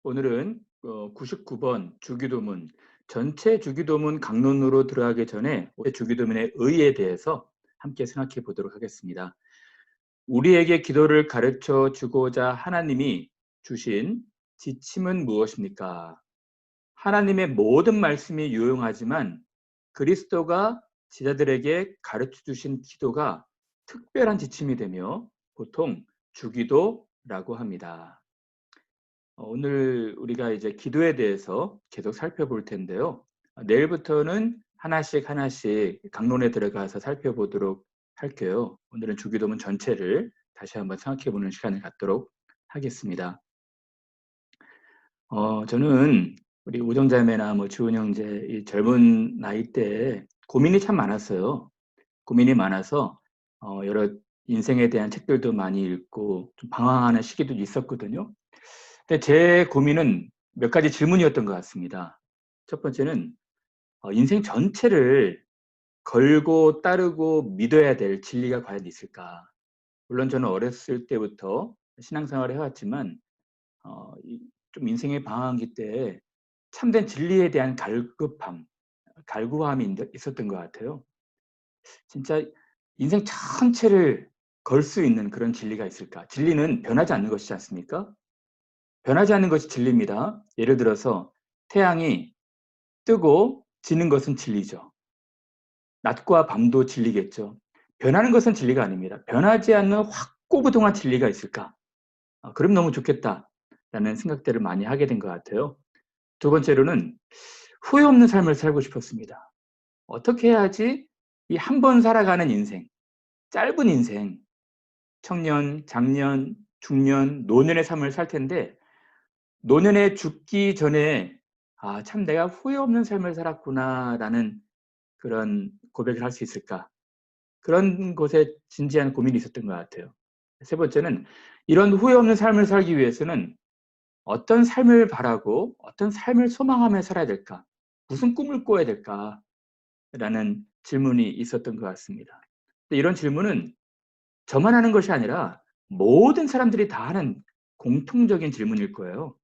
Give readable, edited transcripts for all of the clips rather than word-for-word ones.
오늘은 99번 주기도문, 전체 주기도문 강론으로 들어가기 전에 주기도문의 의의에 대해서 함께 생각해 보도록 하겠습니다. 우리에게 기도를 가르쳐 주고자 하나님이 주신 지침은 무엇입니까? 하나님의 모든 말씀이 유용하지만 그리스도가 제자들에게 가르쳐 주신 기도가 특별한 지침이 되며 보통 주기도라고 합니다. 오늘 우리가 이제 기도에 대해서 계속 살펴볼 텐데요. 내일부터는 하나씩 강론에 들어가서 살펴보도록 할게요. 오늘은 주기도문 전체를 다시 한번 생각해 보는 시간을 갖도록 하겠습니다. 저는 우리 우정자매나 주은 형제 이 젊은 나이 때 고민이 참 많았어요. 고민이 많아서 여러 인생에 대한 책들도 많이 읽고 좀 방황하는 시기도 있었거든요. 근데 제 고민은 몇 가지 질문이었던 것 같습니다. 첫 번째는 인생 전체를 걸고 따르고 믿어야 될 진리가 과연 있을까? 물론 저는 어렸을 때부터 신앙생활을 해왔지만 좀 인생의 방황기 때 참된 진리에 대한 갈구함이 있었던 것 같아요. 진짜 인생 전체를 걸 수 있는 그런 진리가 있을까? 진리는 변하지 않는 것이지 않습니까? 변하지 않는 것이 진리입니다. 예를 들어서 태양이 뜨고 지는 것은 진리죠. 낮과 밤도 진리겠죠. 변하는 것은 진리가 아닙니다. 변하지 않는 확고부동한 진리가 있을까? 그럼 너무 좋겠다라는 생각들을 많이 하게 된 것 같아요. 두 번째로는 후회 없는 삶을 살고 싶었습니다. 어떻게 해야지 이 한 번 살아가는 인생, 짧은 인생, 청년, 장년, 중년, 노년의 삶을 살 텐데 노년에 죽기 전에 '아 참 내가 후회 없는 삶을 살았구나.'라는 그런 고백을 할 수 있을까? 그런 것에 진지한 고민이 있었던 것 같아요. 세 번째는 이런 후회 없는 삶을 살기 위해서는 어떤 삶을 바라고 어떤 삶을 소망하며 살아야 될까? 무슨 꿈을 꿔야 될까?'라는 질문이 있었던 것 같습니다. 근데 이런 질문은 저만 하는 것이 아니라 모든 사람들이 다 하는 공통적인 질문일 거예요.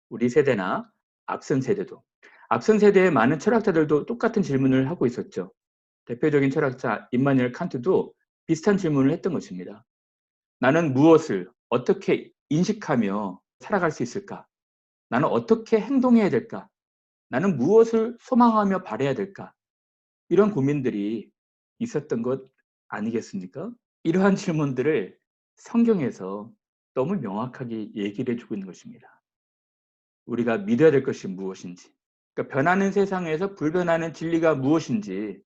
우리 세대나 앞선 세대도. 앞선 세대의 많은 철학자들도 똑같은 질문을 하고 있었죠. 대표적인 철학자 임마누엘 칸트도 비슷한 질문을 했던 것입니다. '나는 무엇을 어떻게 인식하며 살아갈 수 있을까? 나는 어떻게 행동해야 될까? 나는 무엇을 소망하며 바라야 될까?' 이런 고민들이 있었던 것 아니겠습니까? 이러한 질문들을 성경에서 너무 명확하게 얘기를 해 주고 있는 것입니다. 우리가 믿어야 될 것이 무엇인지, 그러니까 변하는 세상에서 불변하는 진리가 무엇인지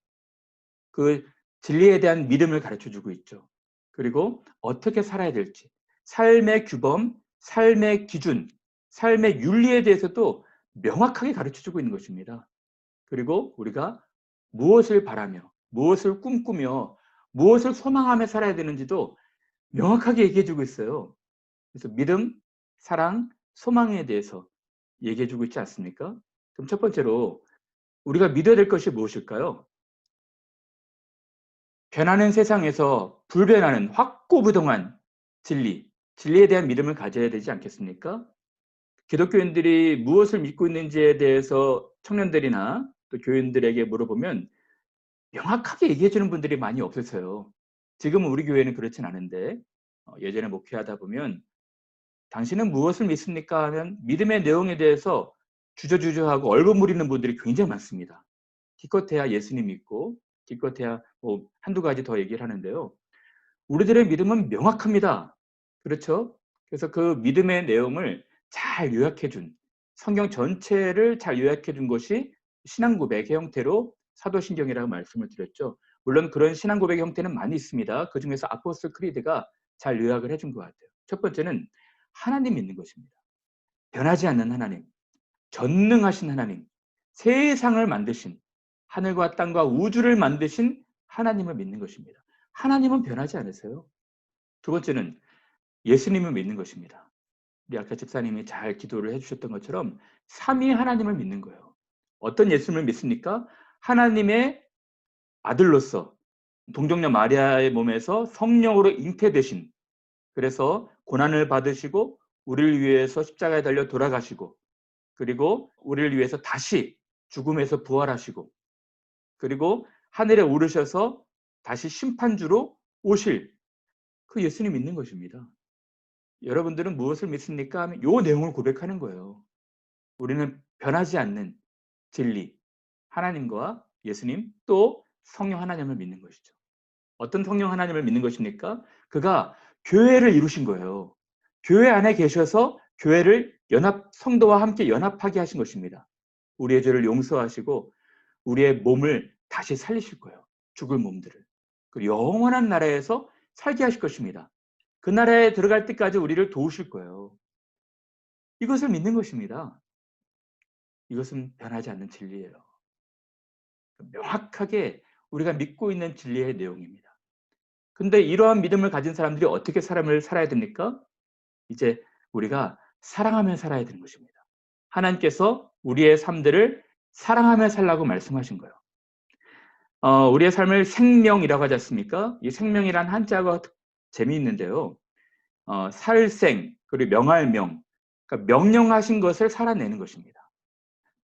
그 진리에 대한 믿음을 가르쳐 주고 있죠. 그리고 어떻게 살아야 될지, 삶의 규범, 삶의 기준, 삶의 윤리에 대해서도 명확하게 가르쳐 주고 있는 것입니다. 그리고 우리가 무엇을 바라며, 무엇을 꿈꾸며, 무엇을 소망하며 살아야 되는지도 명확하게 얘기해 주고 있어요. 그래서 믿음, 사랑, 소망에 대해서 얘기해 주고 있지 않습니까? 그럼 첫 번째로 우리가 믿어야 될 것이 무엇일까요? 변하는 세상에서 불변하는 확고부동한 진리에 대한 믿음을 가져야 되지 않겠습니까? 기독교인들이 무엇을 믿고 있는지에 대해서 청년들이나 또 교인들에게 물어보면 명확하게 얘기해 주는 분들이 많이 없어서요. 지금은 우리 교회는 그렇진 않은데 예전에 목회하다 보면 "당신은 무엇을 믿습니까?" 하면 믿음의 내용에 대해서 주저주저하고 얼버무리는 분들이 굉장히 많습니다. 기껏해야 예수님 믿고 기껏해야 한두 가지 더 얘기를 하는데요. 우리들의 믿음은 명확합니다. 그렇죠? 그래서 그 믿음의 내용을 잘 요약해 준 성경 전체를 잘 요약해 준 것이 신앙 고백의 형태로 사도신경이라고 말씀을 드렸죠. 물론 그런 신앙 고백의 형태는 많이 있습니다. 그중에서 아포스톨 크리드가 잘 요약을 해준 것 같아요. 첫 번째는 하나님 믿는 것입니다. 변하지 않는 하나님, 전능하신 하나님, 세상을 만드신 하늘과 땅과 우주를 만드신 하나님을 믿는 것입니다. 하나님은 변하지 않으세요. 두 번째는 예수님을 믿는 것입니다. 우리 아까 집사님이 잘 기도를 해 주셨던 것처럼 삼위 하나님을 믿는 거예요. 어떤 예수님을 믿습니까? 하나님의 아들로서 동정녀 마리아의 몸에서 성령으로 잉태되신, 그래서 고난을 받으시고 우리를 위해서 십자가에 달려 돌아가시고, 그리고 우리를 위해서 다시 죽음에서 부활하시고, 그리고 하늘에 오르셔서 다시 심판주로 오실 그 예수님 믿는 것입니다. 여러분들은 무엇을 믿습니까? 하면 요 내용을 고백하는 거예요. 우리는 변하지 않는 진리, 하나님과 예수님, 또 성령 하나님을 믿는 것이죠. 어떤 성령 하나님을 믿는 것입니까? 그가 교회를 이루신 거예요. 교회 안에 계셔서 교회를 성도와 함께 연합하게 하신 것입니다. 우리의 죄를 용서하시고 우리의 몸을 다시 살리실 거예요. 죽을 몸들을. 그 영원한 나라에서 살게 하실 것입니다. 그 나라에 들어갈 때까지 우리를 도우실 거예요. 이것을 믿는 것입니다. 이것은 변하지 않는 진리예요. 명확하게 우리가 믿고 있는 진리의 내용입니다. 근데 이러한 믿음을 가진 사람들이 어떻게 삶을 살아야 됩니까? 이제 우리가 사랑하며 살아야 되는 것입니다. 하나님께서 우리의 삶들을 사랑하며 살라고 말씀하신 거예요. 우리의 삶을 생명이라고 하지 않습니까? 이 생명이란 한자가 재미있는데요. 살생, 그리고 명할 명. 그러니까 명령하신 것을 살아내는 것입니다.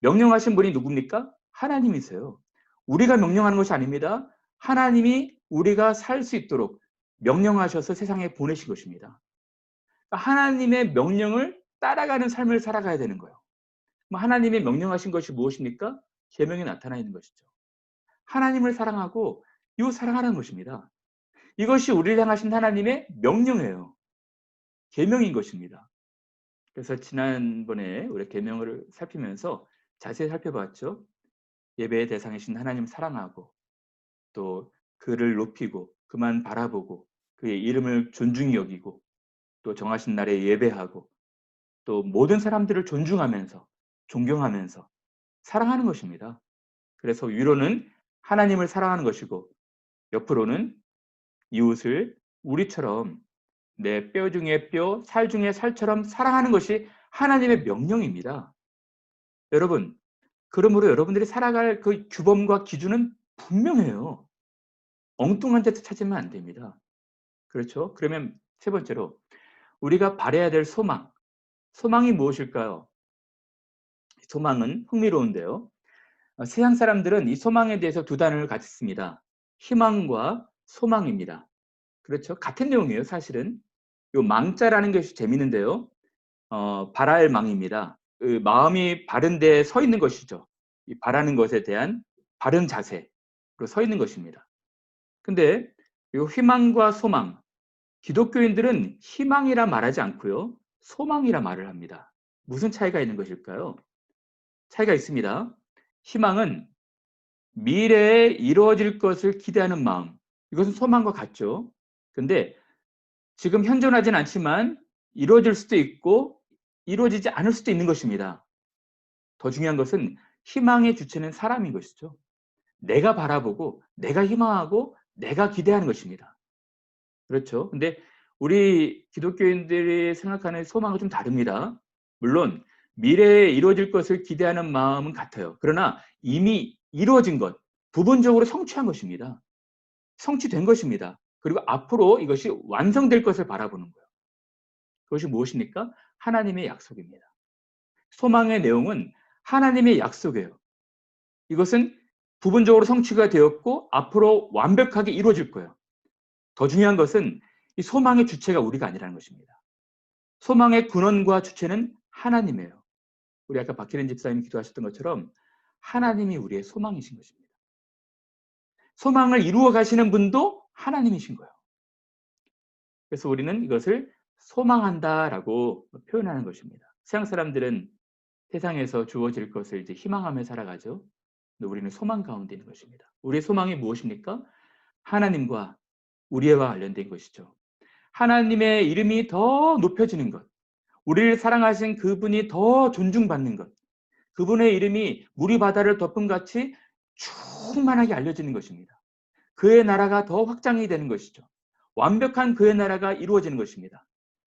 명령하신 분이 누굽니까? 하나님이세요. 우리가 명령하는 것이 아닙니다. 하나님이 우리가 살 수 있도록 명령하셔서 세상에 보내신 것입니다. 그러니까 하나님의 명령을 따라가는 삶을 살아가야 되는 거예요. 하나님의 명령하신 것이 무엇입니까? 계명에 나타나 있는 것이죠. 하나님을 사랑하고 이웃 사랑하는 것입니다. 이것이 우리를 향하신 하나님의 명령이에요. 계명인 것입니다. 그래서 지난번에 우리 계명을 살피면서 자세히 살펴봤죠. 예배의 대상이신 하나님 사랑하고, 또 그를 높이고 그만 바라보고 그의 이름을 존중히 여기고, 또 정하신 날에 예배하고, 또 모든 사람들을 존중하면서 존경하면서 사랑하는 것입니다. 그래서 위로는 하나님을 사랑하는 것이고, 옆으로는 이웃을 우리처럼 내 뼈 중에 뼈, 살 중에 살처럼 사랑하는 것이 하나님의 명령입니다. 여러분, 그러므로 여러분들이 살아갈 그 규범과 기준은 분명해요. 엉뚱한 데서 찾으면 안 됩니다. 그렇죠? 그러면 세 번째로 우리가 바라야 될 소망. 소망이 무엇일까요? 소망은 흥미로운데요. 서양 사람들은 이 소망에 대해서 두 단어를 같이 씁니다. 희망과 소망입니다. 그렇죠? 같은 내용이에요, 사실은. 요 망자라는 것이 재밌는데요. 바랄 망입니다. 그 마음이 바른 데에 서 있는 것이죠. 이 바라는 것에 대한 바른 자세로 서 있는 것입니다. 근데 요 희망과 소망, 기독교인들은 희망이라 말하지 않고요. 소망이라 말을 합니다. 무슨 차이가 있는 것일까요? 차이가 있습니다. 희망은 미래에 이루어질 것을 기대하는 마음. 이것은 소망과 같죠. 근데 지금 현존하진 않지만 이루어질 수도 있고 이루어지지 않을 수도 있는 것입니다. 더 중요한 것은 희망의 주체는 사람인 것이죠. 내가 바라보고 내가 희망하고 내가 기대하는 것입니다. 그렇죠. 근데 우리 기독교인들이 생각하는 소망은 좀 다릅니다. 물론 미래에 이루어질 것을 기대하는 마음은 같아요. 그러나 이미 이루어진 것, 부분적으로 성취한 것입니다. 성취된 것입니다. 그리고 앞으로 이것이 완성될 것을 바라보는 거예요. 그것이 무엇입니까? 하나님의 약속입니다. 소망의 내용은 하나님의 약속이에요. 이것은 부분적으로 성취가 되었고 앞으로 완벽하게 이루어질 거예요. 더 중요한 것은 이 소망의 주체가 우리가 아니라는 것입니다. 소망의 근원과 주체는 하나님이에요. 우리 아까 박혜린 집사님이 기도하셨던 것처럼 하나님이 우리의 소망이신 것입니다. 소망을 이루어 가시는 분도 하나님이신 거예요. 그래서 우리는 이것을 소망한다라고 표현하는 것입니다. 서양 사람들은 세상에서 주어질 것을 이제 희망하며 살아가죠. 근데 우리는 소망 가운데 있는 것입니다. 우리의 소망이 무엇입니까? 하나님과 우리와 관련된 것이죠. 하나님의 이름이 더 높여지는 것, 우리를 사랑하신 그분이 더 존중받는 것, 그분의 이름이 물이 바다를 덮은 같이 충만하게 알려지는 것입니다. 그의 나라가 더 확장이 되는 것이죠. 완벽한 그의 나라가 이루어지는 것입니다.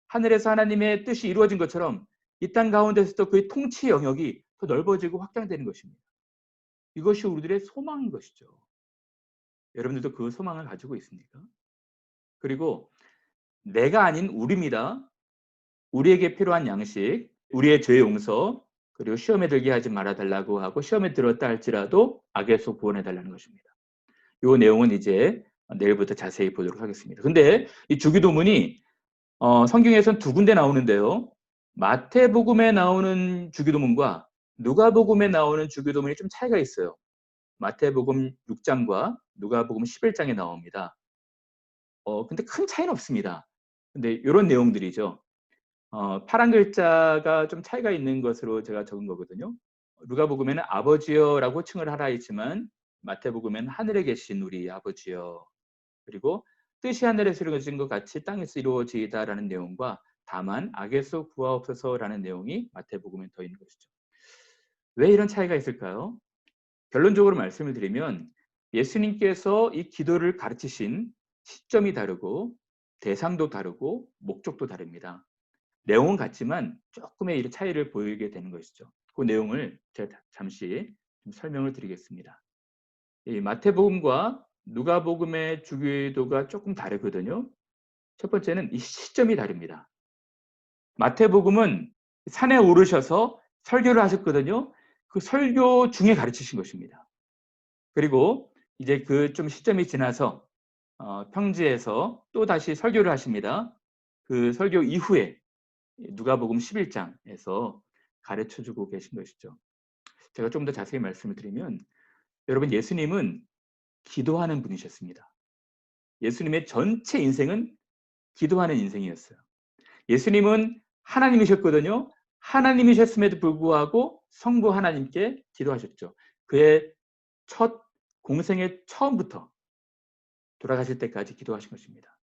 하늘에서 하나님의 뜻이 이루어진 것처럼 이 땅 가운데서도 그의 통치 영역이 더 넓어지고 확장되는 것입니다. 이것이 우리들의 소망인 것이죠. 여러분들도 그 소망을 가지고 있습니까? 그리고 내가 아닌 우리입니다. 우리에게 필요한 양식, 우리의 죄 용서, 그리고 시험에 들게 하지 말아 달라고 하고 시험에 들었다 할지라도 악에서 구원해 달라는 것입니다. 요 내용은 이제 내일부터 자세히 보도록 하겠습니다. 근데 이 주기도문이 성경에선 두 군데 나오는데요. 마태복음에 나오는 주기도문과 누가복음에 나오는 주기도문이 좀 차이가 있어요. 마태복음 6장과 누가복음 11장에 나옵니다. 근데 큰 차이는 없습니다. 근데 요런 내용들이죠. 파란 글자가 좀 차이가 있는 것으로 제가 적은 거거든요. 누가복음에는 아버지여라고 칭을 하라 했지만 마태복음에는 하늘에 계신 우리 아버지여, 그리고 뜻이 하늘에서 이루어진 것 같이 땅에서 이루어지이다라는 내용과 다만 악에서 구하옵소서라는 내용이 마태복음에 더 있는 것이죠. 왜 이런 차이가 있을까요? 결론적으로 말씀을 드리면 예수님께서 이 기도를 가르치신 시점이 다르고 대상도 다르고 목적도 다릅니다. 내용은 같지만 조금의 이 차이를 보이게 되는 것이죠. 그 내용을 제가 잠시 좀 설명을 드리겠습니다. 이 마태복음과 누가복음의 주기도가 조금 다르거든요. 첫 번째는 이 시점이 다릅니다. 마태복음은 산에 오르셔서 설교를 하셨거든요. 그 설교 중에 가르치신 것입니다. 그리고 이제 그 좀 시점이 지나서 평지에서 또 다시 설교를 하십니다. 그 설교 이후에 누가복음 11장에서 가르쳐 주고 계신 것이죠. 제가 좀 더 자세히 말씀을 드리면 여러분, 예수님은 기도하는 분이셨습니다. 예수님의 전체 인생은 기도하는 인생이었어요. 예수님은 하나님이셨거든요. 하나님이셨음에도 불구하고 성부 하나님께 기도하셨죠. 그의 첫 공생의 처음부터 돌아가실 때까지 기도하신 것입니다.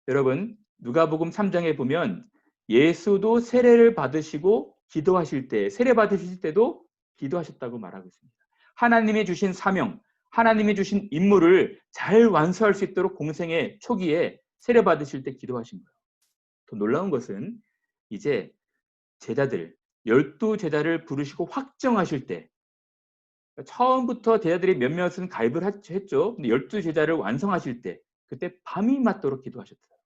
여러분, 누가복음 3장에 보면 예수도 세례를 받으시고 기도하실 때, 세례 받으실 때도 기도하셨다고 말하고 있습니다. 하나님이 주신 사명, 하나님이 주신 임무를 잘 완수할 수 있도록 공생의 초기에 세례 받으실 때 기도하신 거예요. 더 놀라운 것은 이제 제자들, 12제자를 부르시고 확정하실 때, 처음부터 제자들이 몇몇은 가입을 했죠. 근데 12제자를 완성하실 때, 그때 밤이 맞도록 기도하셨어요.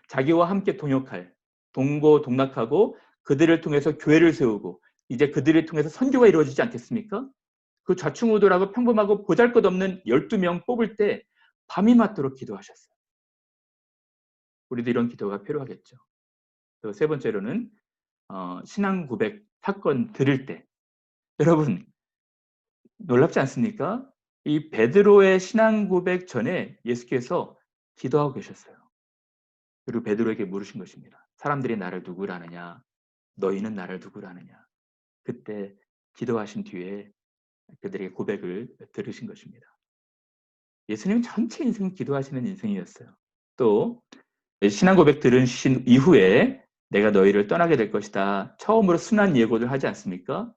자기와 함께 동역할, 동고동락하고 그들을 통해서 교회를 세우고 이제 그들을 통해서 선교가 이루어지지 않겠습니까? 그 좌충우돌하고 평범하고 보잘것없는 12명 뽑을 때 밤이 맞도록 기도하셨어요. 우리도 이런 기도가 필요하겠죠. 또 세 번째로는 신앙 고백 사건 들을 때, 여러분 놀랍지 않습니까? 이 베드로의 신앙 고백 전에 예수께서 기도하고 계셨어요. 그리고 베드로에게 물으신 것입니다. 사람들이 나를 누구라 하느냐? 너희는 나를 누구라 하느냐? 그때 기도하신 뒤에 그들에게 고백을 들으신 것입니다. 예수님 전체 인생은 기도하시는 인생이었어요. 또 신앙 고백 들으신 이후에 내가 너희를 떠나게 될 것이다. 처음으로 순환 예고를 하지 않습니까?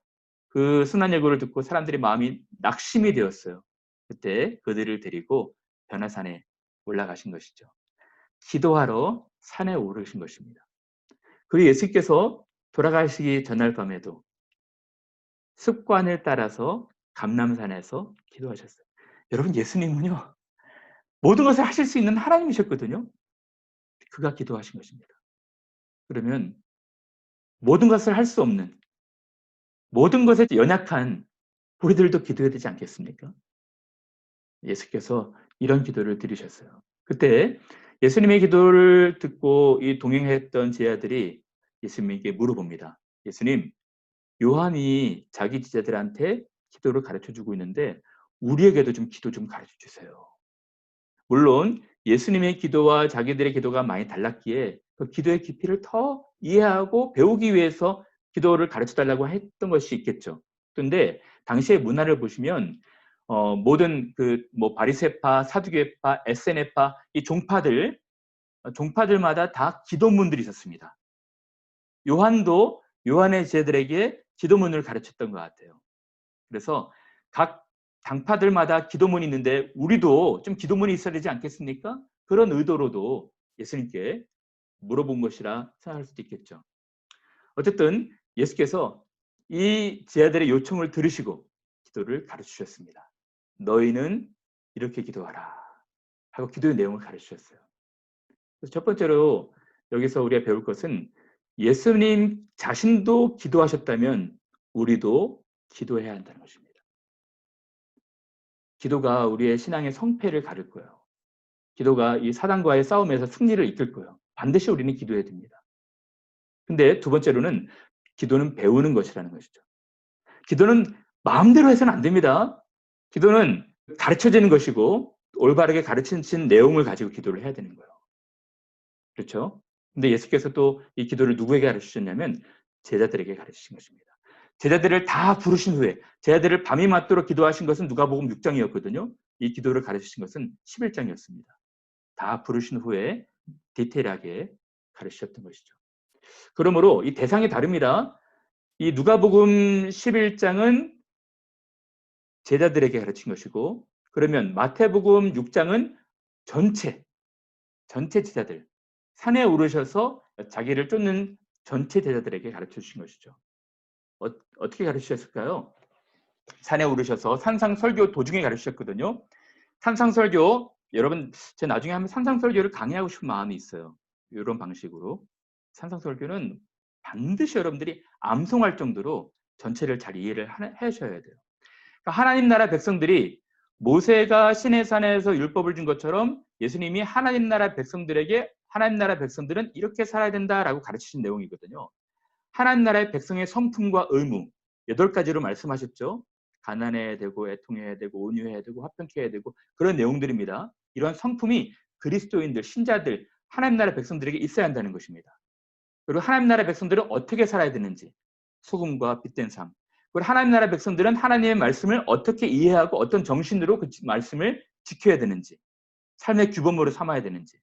그 순환 예고를 듣고 사람들의 마음이 낙심이 되었어요. 그때 그들을 데리고 변화산에 올라가신 것이죠. 기도하러 산에 오르신 것입니다. 그리고 예수께서 돌아가시기 전날 밤에도 습관을 따라서 감람산에서 기도하셨어요. 여러분, 예수님은요, 모든 것을 하실 수 있는 하나님이셨거든요. 그가 기도하신 것입니다. 그러면 모든 것을 할 수 없는, 모든 것에 연약한 우리들도 기도해야 되지 않겠습니까? 예수께서 이런 기도를 드리셨어요. 그때 예수님의 기도를 듣고 이 동행했던 제자들이 예수님에게 물어봅니다. 예수님, 요한이 자기 제자들한테 기도를 가르쳐 주고 있는데 우리에게도 좀 기도 좀 가르쳐 주세요. 물론 예수님의 기도와 자기들의 기도가 많이 달랐기에 그 기도의 깊이를 더 이해하고 배우기 위해서 기도를 가르쳐 달라고 했던 것이 있겠죠. 그런데 당시의 문화를 보시면 모든 그 뭐 바리새파, 사두개파, 에세네파 이 종파들마다 다 기도문들이 있었습니다. 요한도 요한의 제자들에게 기도문을 가르쳤던 것 같아요. 그래서 각 당파들마다 기도문이 있는데 우리도 좀 기도문이 있어야 되지 않겠습니까? 그런 의도로도 예수님께 물어본 것이라 생각할 수도 있겠죠. 어쨌든 예수께서 이 제자들의 요청을 들으시고 기도를 가르치셨습니다. 너희는 이렇게 기도하라 하고 기도의 내용을 가르치셨어요. 그래서 첫 번째로 여기서 우리가 배울 것은 예수님 자신도 기도하셨다면 우리도 기도해야 한다는 것입니다. 기도가 우리의 신앙의 성패를 가를 거예요. 기도가 이 사단과의 싸움에서 승리를 이끌 거예요. 반드시 우리는 기도해야 됩니다. 근데 두 번째로는 기도는 배우는 것이라는 것이죠. 기도는 마음대로 해서는 안 됩니다. 기도는 가르쳐지는 것이고 올바르게 가르친 내용을 가지고 기도를 해야 되는 거예요. 그렇죠? 근데 예수께서 또 이 기도를 누구에게 가르치셨냐면 제자들에게 가르치신 것입니다. 제자들을 다 부르신 후에 제자들을 밤이 맞도록 기도하신 것은 누가복음 6장이었거든요. 이 기도를 가르치신 것은 11장이었습니다. 다 부르신 후에 디테일하게 가르치셨던 것이죠. 그러므로 이 대상이 다릅니다. 이 누가복음 11장은 제자들에게 가르친 것이고, 그러면 마태복음 6장은 전체 제자들, 산에 오르셔서 자기를 쫓는 전체 제자들에게 가르쳐 주신 것이죠. 어떻게 가르치셨을까요? 산에 오르셔서 산상설교 도중에 가르치셨거든요. 산상설교, 여러분 제가 나중에 한번 산상설교를 강의하고 싶은 마음이 있어요. 이런 방식으로. 산상설교는 반드시 여러분들이 암송할 정도로 전체를 잘 이해를 하셔야 돼요. 그러니까 하나님 나라 백성들이 모세가 시내산에서 율법을 준 것처럼 예수님이 하나님 나라 백성들에게 하나님 나라 백성들은 이렇게 살아야 된다라고 가르치신 내용이거든요. 하나님 나라의 백성의 성품과 의무 8가지로 말씀하셨죠. 가난해야 되고 애통해야 되고 온유해야 되고 화평케 해야 되고 그런 내용들입니다. 이런 성품이 그리스도인들, 신자들, 하나님 나라 백성들에게 있어야 한다는 것입니다. 그리고 하나님 나라 백성들은 어떻게 살아야 되는지 소금과 빛된 삶. 그리고 하나님 나라 백성들은 하나님의 말씀을 어떻게 이해하고 어떤 정신으로 그 말씀을 지켜야 되는지 삶의 규범으로 삼아야 되는지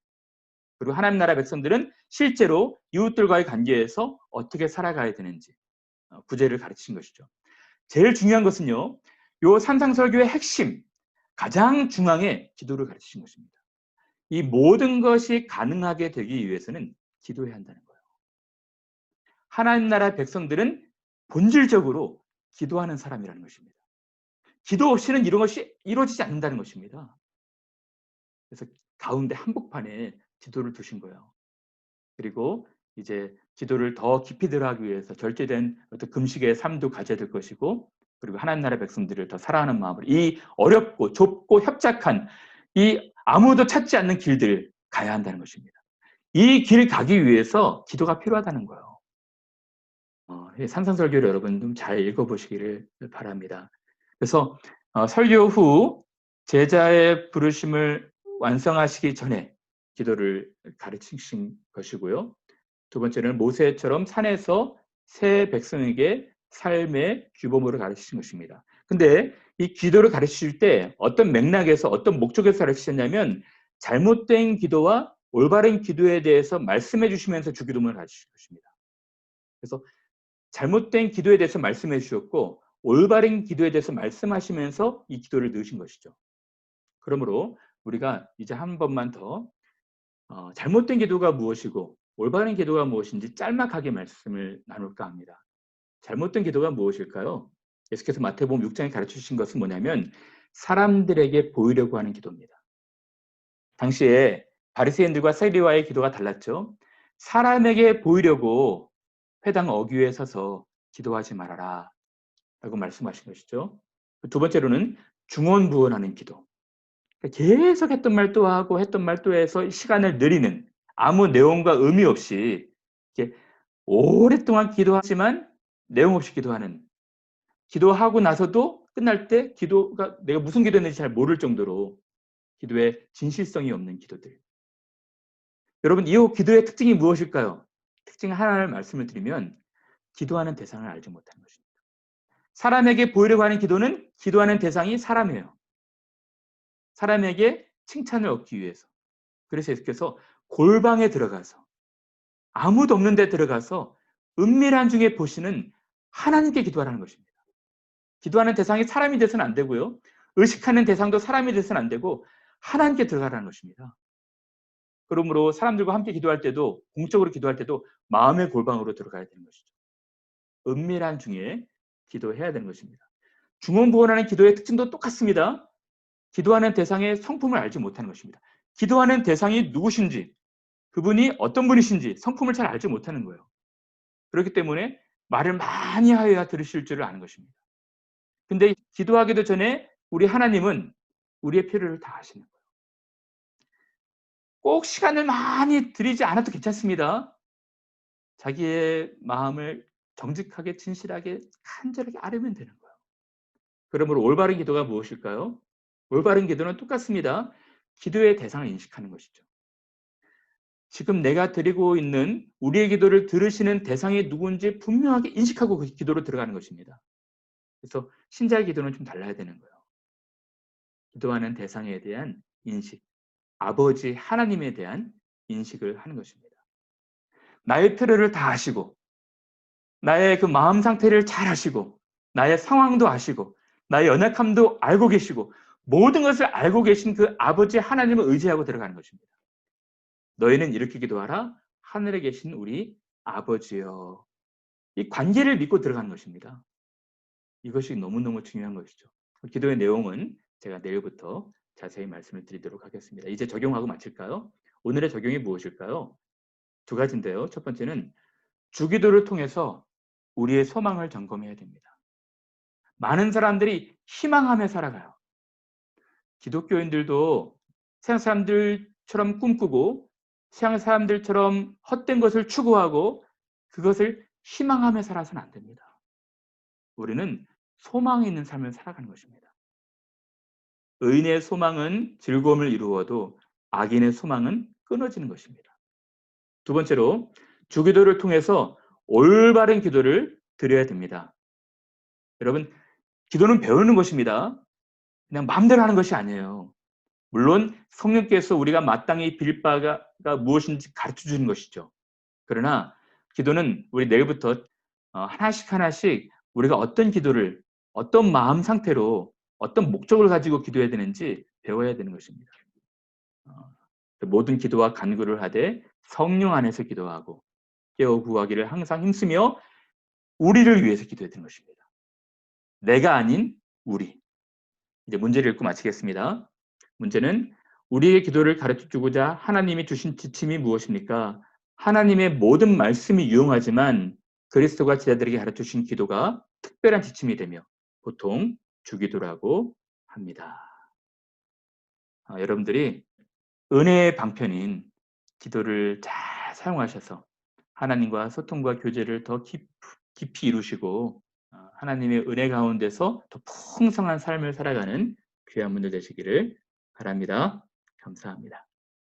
그리고 하나님 나라 백성들은 실제로 이웃들과의 관계에서 어떻게 살아가야 되는지 구제를 가르치신 것이죠. 제일 중요한 것은요. 요 산상설교의 핵심 가장 중앙에 기도를 가르치신 것입니다. 이 모든 것이 가능하게 되기 위해서는 기도해야 한다는 거예요. 하나님 나라 백성들은 본질적으로 기도하는 사람이라는 것입니다. 기도 없이는 이런 것이 이루어지지 않는다는 것입니다. 그래서 가운데 한복판에 기도를 두신 거예요. 그리고 이제 기도를 더 깊이 들어가기 위해서 절제된 어떤 금식의 삶도 가져야 될 것이고 그리고 하나님 나라 백성들을 더 사랑하는 마음으로 이 어렵고 좁고 협착한 이 아무도 찾지 않는 길들을 가야 한다는 것입니다. 이 길 가기 위해서 기도가 필요하다는 거예요. 산상설교를 여러분 좀 잘 읽어보시기를 바랍니다. 그래서 설교 후 제자의 부르심을 완성하시기 전에 기도를 가르치신 것이고요. 두 번째는 모세처럼 산에서 새 백성에게 삶의 규범으로 가르치신 것입니다. 근데 이 기도를 가르칠 때 어떤 맥락에서 어떤 목적에서 가르치셨냐면 잘못된 기도와 올바른 기도에 대해서 말씀해 주시면서 주기도문을 가르치신 것입니다. 그래서 잘못된 기도에 대해서 말씀해 주셨고 올바른 기도에 대해서 말씀하시면서 이 기도를 넣으신 것이죠. 그러므로 우리가 이제 한 번만 더 잘못된 기도가 무엇이고 올바른 기도가 무엇인지 짤막하게 말씀을 나눌까 합니다. 잘못된 기도가 무엇일까요? 예수께서 마태복음 6장에 가르치신 것은 뭐냐면 사람들에게 보이려고 하는 기도입니다. 당시에 바리새인들과 세리와의 기도가 달랐죠. 사람에게 보이려고 회당 어귀에 서서 기도하지 말아라 라고 말씀하신 것이죠. 두 번째로는 중언부언하는 기도. 계속 했던 말 또 하고 했던 말 또 해서 시간을 늘리는 아무 내용과 의미 없이 이렇게 오랫동안 기도하지만 내용 없이 기도하는 기도하고 나서도 끝날 때 기도가 내가 무슨 기도했는지 잘 모를 정도로 기도에 진실성이 없는 기도들. 여러분 이 기도의 특징이 무엇일까요? 특징 하나를 말씀을 드리면 기도하는 대상을 알지 못하는 것입니다. 사람에게 보이려고 하는 기도는 기도하는 대상이 사람이에요. 사람에게 칭찬을 얻기 위해서. 그래서 예수께서 골방에 들어가서 아무도 없는 데 들어가서 은밀한 중에 보시는 하나님께 기도하라는 것입니다. 기도하는 대상이 사람이 돼서는 안 되고요. 의식하는 대상도 사람이 돼서는 안 되고 하나님께 들어가라는 것입니다. 그러므로 사람들과 함께 기도할 때도 공적으로 기도할 때도 마음의 골방으로 들어가야 되는 것이죠. 은밀한 중에 기도해야 되는 것입니다. 중언부언하는 기도의 특징도 똑같습니다. 기도하는 대상의 성품을 알지 못하는 것입니다. 기도하는 대상이 누구신지 그분이 어떤 분이신지 성품을 잘 알지 못하는 거예요. 그렇기 때문에 말을 많이 하여야 들으실 줄을 아는 것입니다. 근데 기도하기도 전에 우리 하나님은 우리의 필요를 다 아시는 거예요. 꼭 시간을 많이 들이지 않아도 괜찮습니다. 자기의 마음을 정직하게 진실하게 간절하게 아뢰면 되는 거예요. 그러므로 올바른 기도가 무엇일까요? 올바른 기도는 똑같습니다. 기도의 대상을 인식하는 것이죠. 지금 내가 드리고 있는 우리의 기도를 들으시는 대상이 누군지 분명하게 인식하고 그 기도로 들어가는 것입니다. 그래서 신자의 기도는 좀 달라야 되는 거예요. 기도하는 대상에 대한 인식, 아버지 하나님에 대한 인식을 하는 것입니다. 나의 필요를 다 아시고 나의 그 마음 상태를 잘 아시고 나의 상황도 아시고 나의 연약함도 알고 계시고 모든 것을 알고 계신 그 아버지 하나님을 의지하고 들어가는 것입니다. 너희는 이렇게 기도하라. 하늘에 계신 우리 아버지여. 이 관계를 믿고 들어가는 것입니다. 이것이 너무너무 중요한 것이죠. 기도의 내용은 제가 내일부터 자세히 말씀을 드리도록 하겠습니다. 이제 적용하고 마칠까요? 오늘의 적용이 무엇일까요? 두 가지인데요. 첫 번째는 주기도를 통해서 우리의 소망을 점검해야 됩니다. 많은 사람들이 희망하며 살아가요. 기독교인들도 세상 사람들처럼 꿈꾸고 세상 사람들처럼 헛된 것을 추구하고 그것을 희망하며 살아서는 안 됩니다. 우리는 소망이 있는 삶을 살아가는 것입니다. 의인의 소망은 즐거움을 이루어도 악인의 소망은 끊어지는 것입니다. 두 번째로 주기도를 통해서 올바른 기도를 드려야 됩니다. 여러분, 기도는 배우는 것입니다. 그냥 마음대로 하는 것이 아니에요. 물론 성령께서 우리가 마땅히 빌 바가 무엇인지 가르쳐 주는 것이죠. 그러나 기도는 우리 내일부터 하나씩 하나씩 우리가 어떤 기도를 어떤 마음 상태로 어떤 목적을 가지고 기도해야 되는지 배워야 되는 것입니다. 모든 기도와 간구를 하되 성령 안에서 기도하고 깨어 구하기를 항상 힘쓰며 우리를 위해서 기도해야 되는 것입니다. 내가 아닌 우리. 이제 문제를 읽고 마치겠습니다. 문제는 우리의 기도를 가르쳐주고자 하나님이 주신 지침이 무엇입니까? 하나님의 모든 말씀이 유용하지만 그리스도가 제자들에게 가르쳐주신 기도가 특별한 지침이 되며 보통 주기도라고 합니다. 여러분들이 은혜의 방편인 기도를 잘 사용하셔서 하나님과 소통과 교제를 더 깊이 이루시고 하나님의 은혜 가운데서 더 풍성한 삶을 살아가는 귀한 분들 되시기를 바랍니다. 감사합니다.